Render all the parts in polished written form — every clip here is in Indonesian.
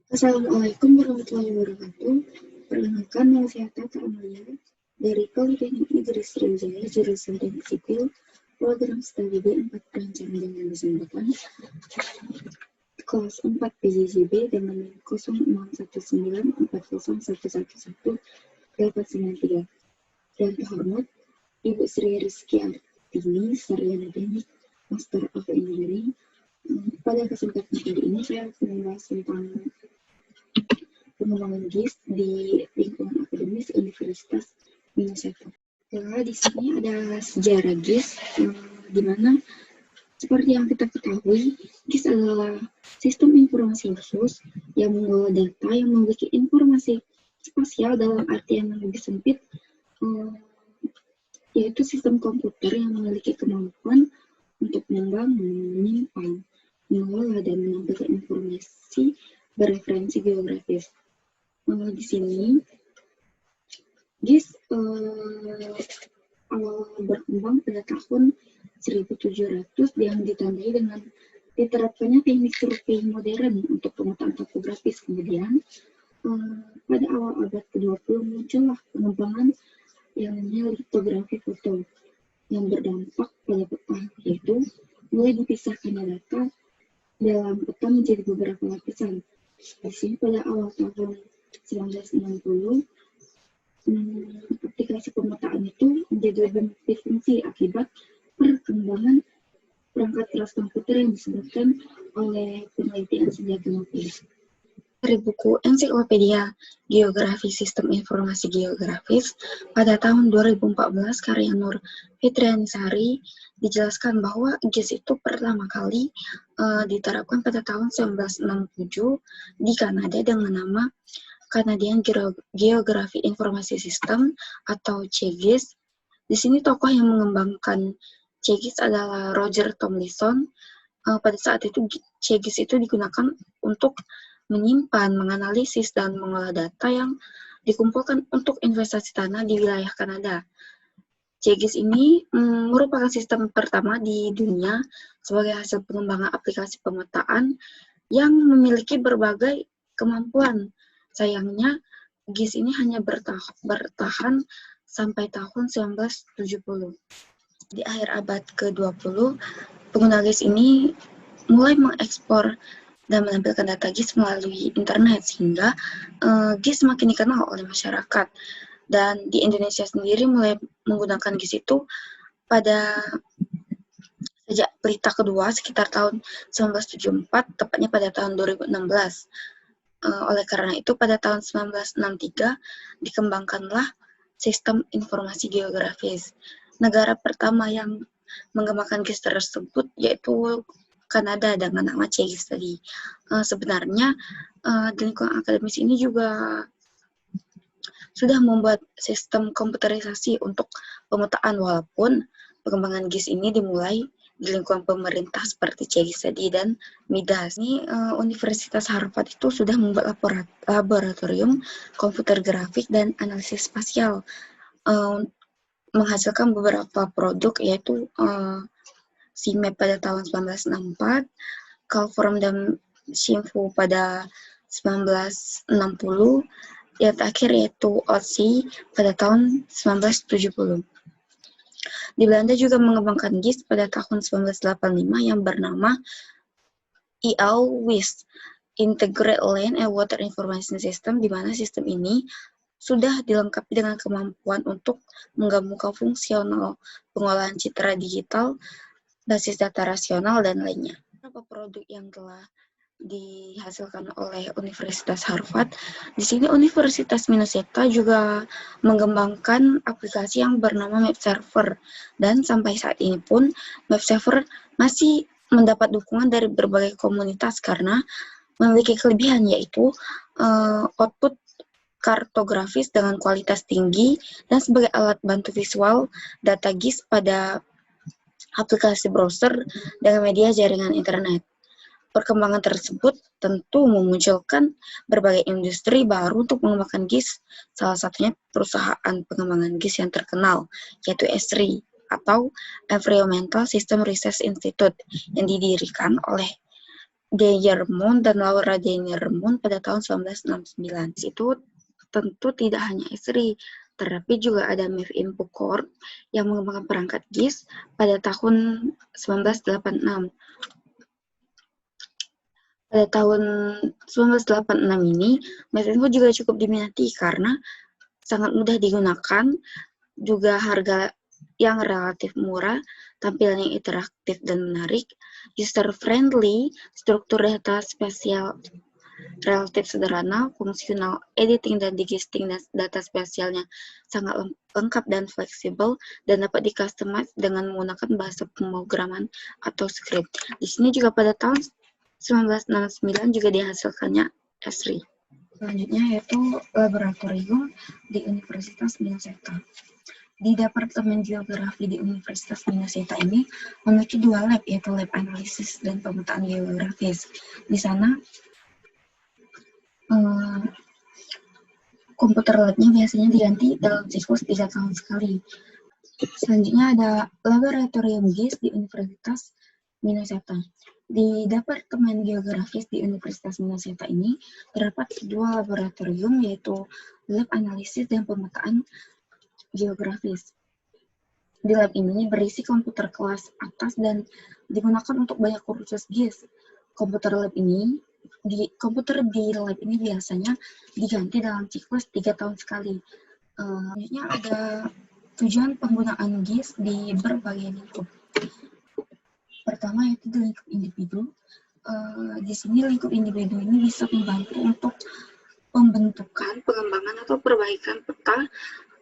Assalamualaikum warahmatullahi wabarakatuh. Perkenalkan, nama saya Tata Amalia dari Politeknik Negeri Sriwijaya, jurusan Teknik Sipil, program studi D4 Perencanaan dan Desain kelas 4 PJJB dengan 061940111893. Yang terhormat, Ibu Sri Rizky Artini, Sarjana Teknik, Master of Engineering. Pada kesempatan kali ini saya akan membahas tentang pengembangan GIS di lingkungan akademis Universitas Minnesota. Ya, di sini ada sejarah GIS, di mana seperti yang kita ketahui, GIS adalah sistem informasi khusus yang mengelola data yang memiliki informasi spasial dalam artian yang lebih sempit, yaitu sistem komputer yang memiliki kemampuan untuk membangun, menyimpan, mengelola, dan menampilkan informasi bereferensi geografis. Di sini GIS awal berkembang pada tahun 1700 yang ditandai dengan diterapkannya teknik survei modern untuk pemetaan topografis. Kemudian pada awal abad ke-20 muncullah pengembangan yang namanya litografi foto yang berdampak pada peta, yaitu mulai dipisahkan data dalam peta menjadi beberapa lapisan. Di sini pada awal tahun 1960, aplikasi pemetaan itu menjadi lebih multifungsi akibat perkembangan perangkat keras komputer yang disebutkan oleh peneliti Sandiaga Uno. Dari buku Ensiklopedia Geografi Sistem Informasi Geografis pada tahun 2014 karya Nur Fitrianisari dijelaskan bahwa GIS itu pertama kali diterapkan pada tahun 1967 di Kanada dengan nama Canadian Geography Information System atau CGIS. Di sini tokoh yang mengembangkan CGIS adalah Roger Tomlinson. Pada saat itu CGIS itu digunakan untuk menyimpan, menganalisis, dan mengolah data yang dikumpulkan untuk investasi tanah di wilayah Kanada. CGIS ini merupakan sistem pertama di dunia sebagai hasil pengembangan aplikasi pemetaan yang memiliki berbagai kemampuan. Sayangnya, GIS ini hanya bertahan sampai tahun 1970. Di akhir abad ke-20, pengguna GIS ini mulai mengekspor dan menampilkan data GIS melalui internet, sehingga GIS semakin dikenal oleh masyarakat. Dan di Indonesia sendiri mulai menggunakan GIS itu sejak Pelita kedua sekitar tahun 1974, tepatnya pada tahun 2016. Oleh karena itu, pada tahun 1963 dikembangkanlah sistem informasi geografis. Negara pertama yang mengembangkan GIS tersebut yaitu Kanada dengan nama CGIS tadi. Sebenarnya di lingkungan akademis ini juga sudah membuat sistem komputerisasi untuk pemetaan, walaupun pengembangan GIS ini dimulai di lingkungan pemerintah seperti CGIS tadi dan MIDAS. Ini Universitas Harvard itu sudah membuat laboratorium komputer grafik dan analisis spasial, menghasilkan beberapa produk, yaitu CMAP pada tahun 1964, Calform dan Shimfu pada 1960, yang terakhir yaitu OTSI pada tahun 1970. Di Belanda juga mengembangkan GIS pada tahun 1985 yang bernama EAL-WIS, Integrated Land and Water Information System, di mana sistem ini sudah dilengkapi dengan kemampuan untuk menggabungkan fungsional pengolahan citra digital, basis data rasional, dan lainnya. Beberapa produk yang telah dihasilkan oleh Universitas Harvard. Di sini Universitas Minnesota juga mengembangkan aplikasi yang bernama MapServer, dan sampai saat ini pun MapServer masih mendapat dukungan dari berbagai komunitas karena memiliki kelebihan, yaitu output kartografis dengan kualitas tinggi dan sebagai alat bantu visual data GIS pada aplikasi browser dan media jaringan internet. Perkembangan tersebut tentu memunculkan berbagai industri baru untuk mengembangkan GIS, salah satunya perusahaan pengembangan GIS yang terkenal, yaitu ESRI atau Environmental System Research Institute, yang didirikan oleh Geyermund dan Laura Geyermund pada tahun 1969. Itu tentu tidak hanya Esri, tetapi juga ada Mevin Pukor yang mengembangkan perangkat GIS pada tahun 1986. Pada tahun 1986 ini, Mevin juga cukup diminati karena sangat mudah digunakan, juga harga yang relatif murah, tampilan yang interaktif dan menarik, user-friendly, struktur data spesial relatif sederhana, fungsional editing dan digesting data spesialnya sangat lengkap dan fleksibel, dan dapat di-customize dengan menggunakan bahasa pemrograman atau script. Di sini juga pada tahun 1969 juga dihasilkannya Esri. Selanjutnya yaitu laboratorium di Universitas Minnesota. Di Departemen Geografi di Universitas Minnesota ini memiliki dua lab, yaitu lab analisis dan pemetaan geografis. Di sana komputer labnya biasanya diganti dalam siklus 3 tahun sekali. Selanjutnya ada laboratorium GIS di Universitas Minnesota. Di Departemen Geografis di Universitas Minnesota ini terdapat dua laboratorium, yaitu lab analisis dan pemetaan geografis. Di lab ini berisi komputer kelas atas dan digunakan untuk banyak kursus GIS. Komputer di lab ini biasanya diganti dalam siklus 3 tahun sekali. Selanjutnya ada tujuan penggunaan GIS di berbagai lingkup. Pertama yaitu di lingkup individu. Di sini lingkup individu ini bisa membantu untuk pembentukan, pengembangan, atau perbaikan peta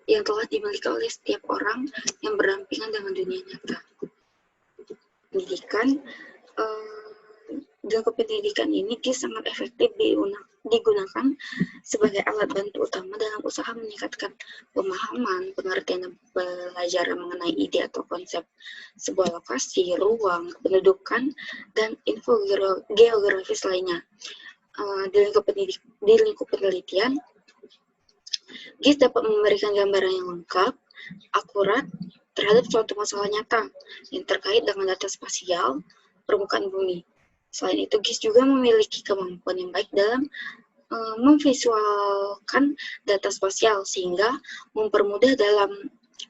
yang telah dimiliki oleh setiap orang yang berdampingan dengan dunia nyata. Pendidikan, di lingkup pendidikan ini GIS sangat efektif digunakan sebagai alat bantu utama dalam usaha meningkatkan pemahaman, pengertian, dan pelajaran mengenai ide atau konsep sebuah lokasi, ruang, pendudukan, dan info geografis lainnya. Di lingkup penelitian, GIS dapat memberikan gambaran yang lengkap, akurat, terhadap suatu masalah nyata yang terkait dengan data spasial permukaan bumi. Selain itu, GIS juga memiliki kemampuan yang baik dalam memvisualkan data spasial, sehingga mempermudah dalam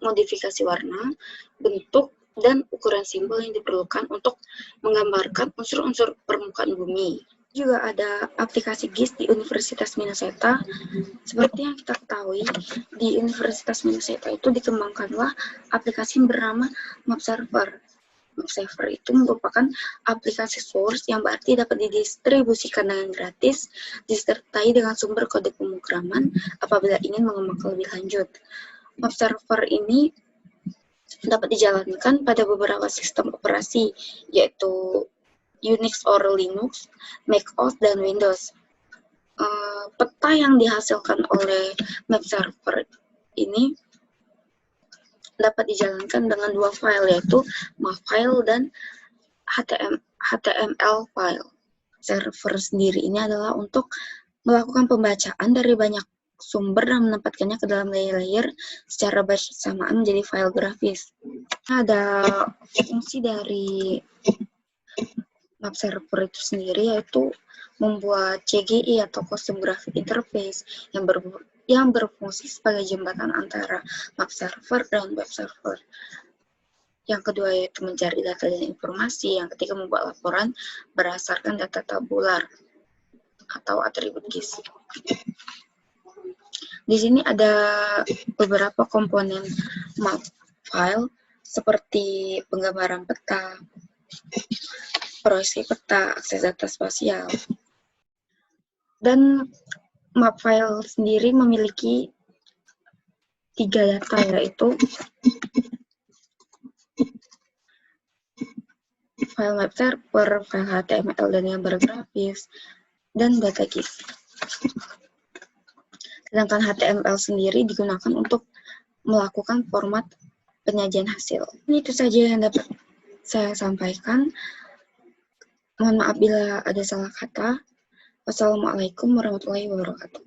modifikasi warna, bentuk, dan ukuran simbol yang diperlukan untuk menggambarkan unsur-unsur permukaan bumi. Juga ada aplikasi GIS di Universitas Minnesota. Seperti yang kita ketahui, di Universitas Minnesota itu dikembangkanlah aplikasi yang bernama MapServer. MapServer itu merupakan aplikasi source yang berarti dapat didistribusikan dengan gratis, disertai dengan sumber kode pemrograman apabila ingin mengembangkan lebih lanjut. MapServer ini dapat dijalankan pada beberapa sistem operasi, yaitu Unix or Linux, macOS, dan Windows. Peta yang dihasilkan oleh MapServer ini dapat dijalankan dengan dua file, yaitu MapFile dan HTML file. Server sendiri ini adalah untuk melakukan pembacaan dari banyak sumber dan menempatkannya ke dalam layer-layer secara bersamaan menjadi file grafis. Ada fungsi dari MapServer itu sendiri, yaitu membuat CGI atau Custom Graphic Interface yang berfungsi sebagai jembatan antara MapServer dan web server. Yang kedua yaitu mencari data dan informasi. Yang ketiga membuat laporan berdasarkan data tabular atau atribut GIS. Di sini ada beberapa komponen MapFile seperti penggambaran peta, proyeksi peta, akses data spasial. Dan MapFile sendiri memiliki 3 data, yaitu file MapServer, file HTML dan gambar grafis, dan data GIS. Sedangkan HTML sendiri digunakan untuk melakukan format penyajian hasil. Itu saja yang dapat saya sampaikan. Mohon maaf bila ada salah kata. Wassalamualaikum warahmatullahi wabarakatuh.